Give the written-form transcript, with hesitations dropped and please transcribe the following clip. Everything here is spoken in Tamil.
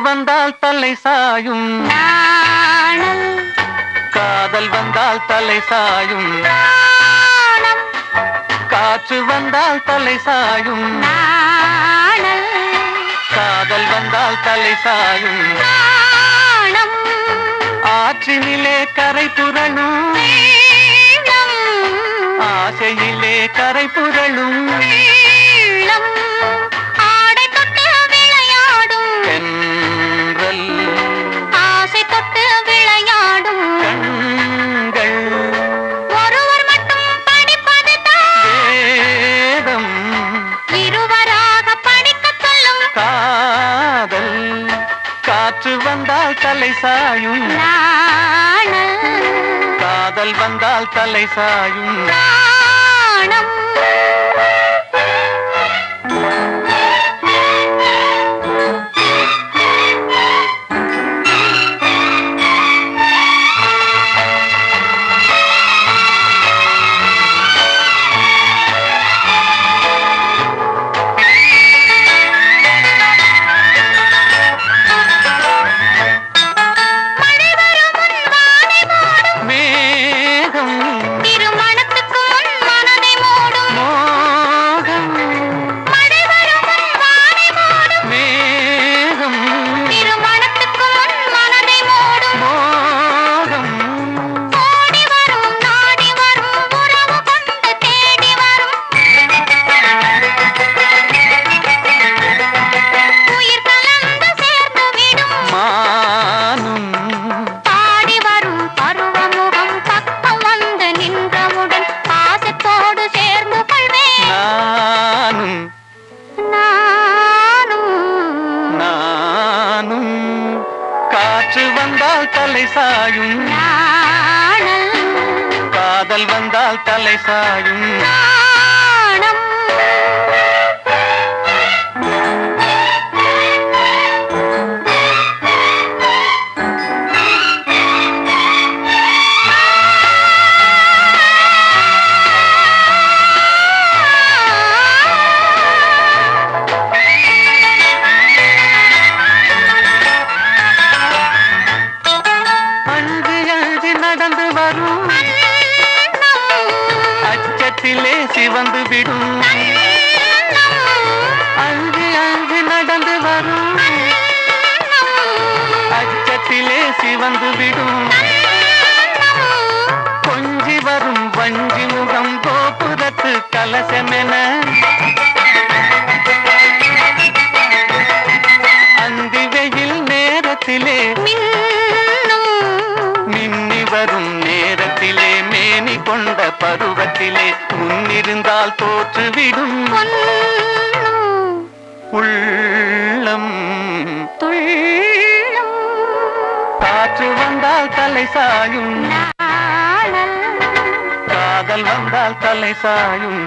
வந்தால் தலை சாயும் காதல் வந்தால் தலை சாயும் காற்று வந்தால் தலை சாயும் காதல் வந்தால் தலை சாயும் ஆற்றினிலே கரை புரளும் ஆசையிலே கரை புரளும் காற்று வந்தால் தலை சாயும் காதல் வந்தால் தலை சாயும் காற்று வந்தால் தலை சாயும் காதல் வந்தால் தலை சாயும் அச்சத்திலே சிவந்து விடும் அஞ்சு அஞ்சு நடந்து வரும் அச்சத்திலே சிவந்து விடும் கொஞ்சி வரும் வஞ்சி முகம் கோபுரத்து கலசமென அந்தி வெயில் நேரத்திலே மின்னி வரும் நேரத்திலே மேனி கொண்ட பருவத்திலே முன்னிருந்தால் தோற்றுவிடும் உள்ளம் காற்று வந்தால் தலை சாயும் காதல் வந்தால் தலை சாயும்